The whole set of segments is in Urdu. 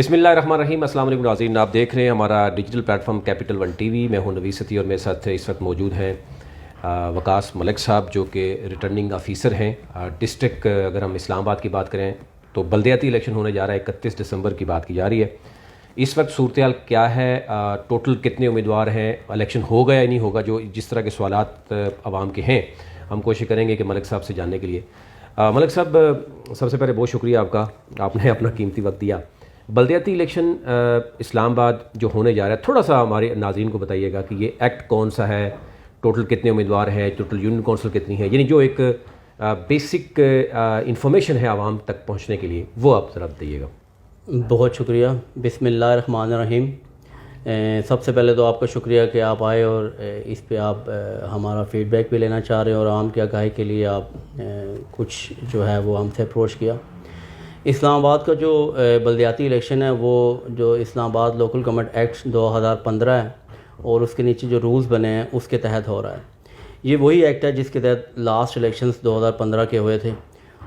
بسم اللہ الرحمن الرحیم. السلام علیکم ناظرین, آپ دیکھ رہے ہیں ہمارا digital plate form capital one T V. میں ہوں نویس ستی اور میرے ساتھ اس وقت موجود ہیں وقاص ملک صاحب, جو کہ ریٹرننگ آفیسر ہیں ڈسٹرکٹ. اگر ہم اسلام آباد کی بات کریں تو بلدیاتی الیکشن ہونے جا رہا ہے, 31 دسمبر کی بات کی جا رہی ہے. اس وقت صورتحال کیا ہے, ٹوٹل کتنے امیدوار ہیں, الیکشن ہوگا یا نہیں ہوگا, جو جس طرح کے سوالات عوام کے ہیں ہم کوشش کریں گے کہ ملک صاحب سے جاننے کے لیے. ملک صاحب, سب سے پہلے بہت شکریہ آپ کا, آپ نے اپنا قیمتی وقت دیا. بلدیاتی الیکشن اسلام آباد جو ہونے جا رہا ہے, تھوڑا سا ہمارے ناظرین کو بتائیے گا کہ یہ ایکٹ کون سا ہے, ٹوٹل کتنے امیدوار ہیں, ٹوٹل یونین کونسل کتنی ہے, یعنی جو ایک بیسک انفارمیشن ہے عوام تک پہنچنے کے لیے, وہ آپ ذرا بتائیے گا. بہت شکریہ. بسم اللہ الرحمن الرحیم. سب سے پہلے تو آپ کا شکریہ کہ آپ آئے اور اس پہ آپ ہمارا فیڈ بیک بھی لینا چاہ رہے ہیں, اور عام کی آگاہی کے لیے آپ کچھ جو ہے وہ ہم سے اپروچ کیا. اسلام آباد کا جو بلدیاتی الیکشن ہے وہ جو اسلام آباد لوکل گورنمنٹ ایکٹ 2015 ہے اور اس کے نیچے جو رولز بنے ہیں اس کے تحت ہو رہا ہے. یہ وہی ایکٹ ہے جس کے تحت لاسٹ الیکشنز 2015 کے ہوئے تھے,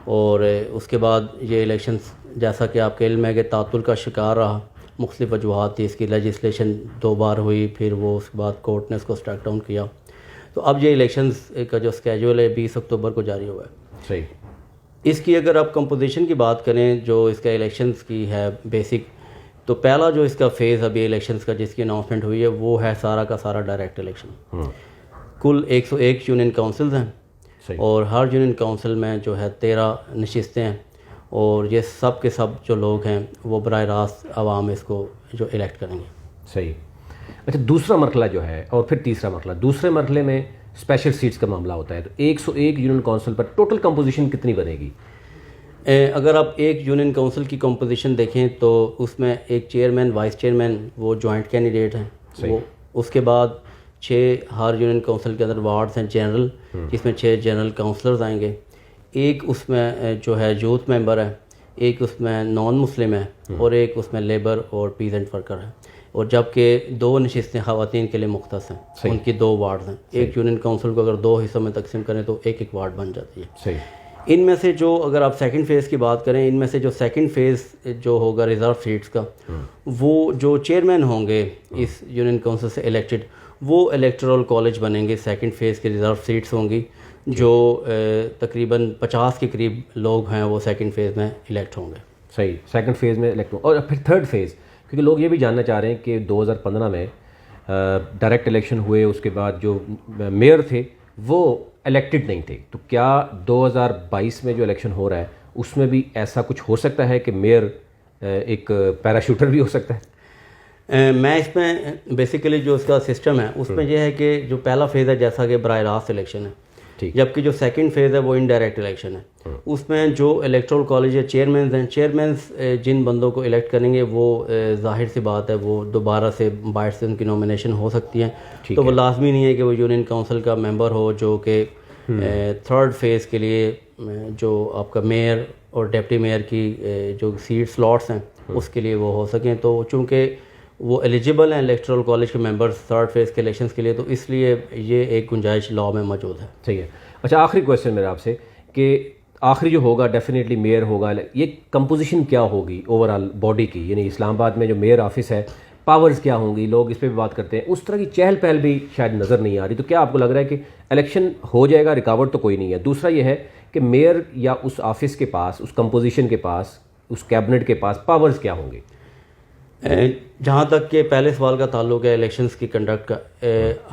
اور اس کے بعد یہ الیکشنز جیسا کہ آپ کے علم ہے کہ تعطل کا شکار رہا. مختلف وجوہات تھی, اس کی لیجسلیشن 2 بار ہوئی, پھر وہ اس کے بعد کورٹ نے اس کو اسٹرائک ڈاؤن کیا. تو اب یہ الیکشنز کا جو اسکیجول ہے 20 اکتوبر کو جاری ہوا ہے. صحیح. اس کی اگر آپ کمپوزیشن کی بات کریں جو اس کا الیکشنز کی ہے بیسک, تو پہلا جو اس کا فیز ابھی الیکشنز کا جس کی اناؤنسمنٹ ہوئی ہے وہ ہے سارا کا سارا ڈائریکٹ الیکشن. کل 101 یونین کونسلز ہیں, اور ہر یونین کونسل میں جو ہے 13 نشستیں ہیں, اور یہ سب کے سب جو لوگ ہیں وہ براہ راست عوام اس کو جو الیکٹ کریں گے. صحیح. اچھا, دوسرا مرحلہ جو ہے اور پھر تیسرا مرحلہ, دوسرے مرحلے میں اسپیشل سیٹس کا معاملہ ہوتا ہے. تو 101 یونین کونسل پر ٹوٹل کمپوزیشن کتنی بنے گی؟ اگر آپ ایک یونین کونسل کی کمپوزیشن دیکھیں تو اس میں ایک چیئرمین, وائس چیئرمین وہ جوائنٹ کینڈیڈیٹ ہیں. وہ اس کے بعد 6 ہر یونین کونسل کے اندر وارڈز ہیں جنرل, جس میں 6 جنرل کونسلرز آئیں گے. ایک اس میں جو ہے یوتھ ممبر ہے, ایک اس میں نان مسلم ہے, اور ایک اس میں لیبر اور پیزنٹ ورکر ہے. اور جبکہ 2 نشستیں خواتین کے لیے مختص ہیں, ان کی 2 وارڈز ہیں. ایک یونین کونسل کو اگر 2 حصوں میں تقسیم کریں تو ایک ایک وارڈ بن جاتی ہے. صحیح. ان میں سے جو اگر آپ سیکنڈ فیز کی بات کریں, ان میں سے جو سیکنڈ فیز جو ہوگا ریزرو سیٹس کا, وہ جو چیئرمین ہوں گے اس یونین کونسل سے الیکٹڈ, وہ الیکٹورل کالج بنیں گے. سیکنڈ فیز کی ریزرو سیٹس ہوں گی جو تقریباً 50 کے قریب لوگ ہیں وہ سیکنڈ فیز میں الیکٹ ہوں گے. صحیح, سیکنڈ فیز میں الیکٹ. اور پھر تھرڈ فیز, کیونکہ لوگ یہ بھی جاننا چاہ رہے ہیں کہ 2015 میں ڈائریکٹ الیکشن ہوئے, اس کے بعد جو میئر تھے وہ الیکٹڈ نہیں تھے, تو کیا 2022 میں جو الیکشن ہو رہا ہے اس میں بھی ایسا کچھ ہو سکتا ہے کہ میئر ایک پیراشوٹر بھی ہو سکتا ہے؟ میں اس میں بیسیکلی جو اس کا سسٹم ہے اس میں یہ ہے کہ جو پہلا فیز ہے جیسا کہ براہ راست الیکشن ہے, جبکہ جو سیکنڈ فیز ہے وہ انڈائریکٹ الیکشن ہے. اس میں جو الیکٹورل کالج ہے چیئرمینز ہیں, چیئرمینز جن بندوں کو الیکٹ کریں گے وہ ظاہر سی بات ہے وہ دوبارہ سے باہر سے ان کی نومینیشن ہو سکتی ہے. تو وہ لازمی نہیں ہے کہ وہ یونین کونسل کا ممبر ہو جو کہ تھرڈ فیز کے لیے جو آپ کا میئر اور ڈپٹی میئر کی جو سیٹ سلاٹس ہیں اس کے لیے وہ ہو سکیں. تو چونکہ وہ ایلیجیبل ہیں الیکٹورل کالج کے ممبرز تھرڈ فیز کے الیکشنز کے لیے, تو اس لیے یہ ایک گنجائش لاء میں موجود ہے. صحیح ہے. اچھا, آخری کویشچن میرا آپ سے کہ آخری جو ہوگا ڈیفینیٹلی میئر ہوگا, یہ کمپوزیشن کیا ہوگی اوور آل باڈی کی, یعنی اسلام آباد میں جو میئر آفس ہے پاورز کیا ہوں گی, لوگ اس پہ بھی بات کرتے ہیں, اس طرح کی چہل پہل بھی شاید نظر نہیں آ رہی. تو کیا آپ کو لگ رہا ہے کہ الیکشن ہو جائے گا, رکاوٹ تو کوئی نہیں ہے؟ دوسرا یہ ہے کہ میئر یا اس آفس کے پاس, اس کمپوزیشن کے پاس, اس کیبنٹ کے پاس پاورز کیا ہوں گے؟ جہاں تک کہ پہلے سوال کا تعلق ہے الیکشنز کی کنڈکٹ کا,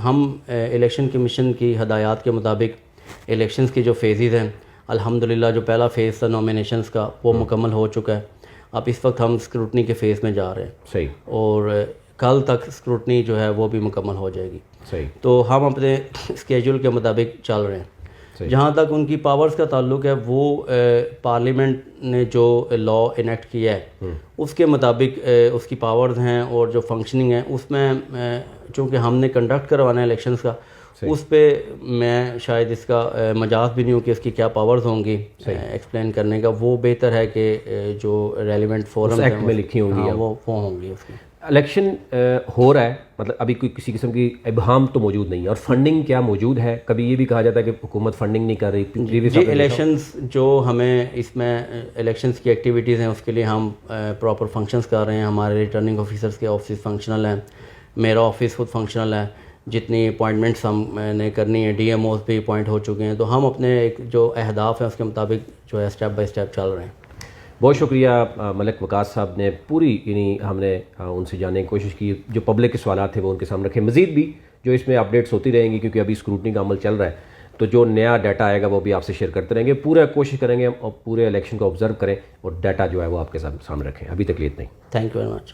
ہم الیکشن کمیشن کی ہدایات کے مطابق الیکشنز کی جو فیزز ہیں الحمدللہ جو پہلا فیز تھا نومینیشنز کا وہ مکمل ہو چکا ہے. اب اس وقت ہم اسکروٹنی کے فیز میں جا رہے ہیں. صحیح. اور کل تک اسکروٹنی جو ہے وہ بھی مکمل ہو جائے گی. صحیح. تو ہم اپنے اسکیجول کے مطابق چل رہے ہیں. جہاں تک ان کی پاورز کا تعلق ہے, وہ پارلیمنٹ نے جو لاء انیکٹ کیا ہے اس کے مطابق اس کی پاورز ہیں, اور جو فنکشننگ ہے اس میں چونکہ ہم نے کنڈکٹ کروانا ہے الیکشنز کا, اس پہ میں شاید اس کا مجاز بھی نہیں ہوں کہ اس کی کیا پاورز ہوں گی ایکسپلین کرنے کا. وہ بہتر ہے کہ جو ریلیونٹ فورم ایکٹ میں لکھی ہوں گی وہ ہوں گی اس کی. الیکشن ہو رہا ہے, مطلب ابھی کوئی کسی قسم کی ابہام تو موجود نہیں ہے, اور فنڈنگ کیا موجود ہے؟ کبھی یہ بھی کہا جاتا ہے کہ حکومت فنڈنگ نہیں کر رہی. جی الیکشنز جو ہمیں اس میں الیکشنز کی ایکٹیویٹیز ہیں اس کے لیے ہم پراپر فنکشنز کر رہے ہیں. ہمارے ریٹرننگ آفیسرز کے آفس فنکشنل ہیں, میرا آفس خود فنکشنل ہے. جتنی اپوائنٹمنٹس ہم نے کرنی ہے, ڈی ایم اوز بھی اپوائنٹ ہو چکے ہیں. تو ہم اپنے ایک جو اہداف ہیں اس کے مطابق جو ہے اسٹیپ بائی اسٹیپ چل رہے ہیں. بہت شکریہ ملک وقاص صاحب نے پوری یعنی ہم نے ان سے جاننے کی کوشش کی, جو پبلک کے سوالات تھے وہ ان کے سامنے رکھے. مزید بھی جو اس میں اپڈیٹس ہوتی رہیں گی کیونکہ ابھی اسکروٹنی کا عمل چل رہا ہے, تو جو نیا ڈیٹا آئے گا وہ بھی آپ سے شیئر کرتے رہیں گے. پورا کوشش کریں گے اور پورے الیکشن کو آبزرو کریں اور ڈیٹا جو ہے وہ آپ کے سامنے رکھیں. ابھی تک لیے اتنا ہی. Thank you very much.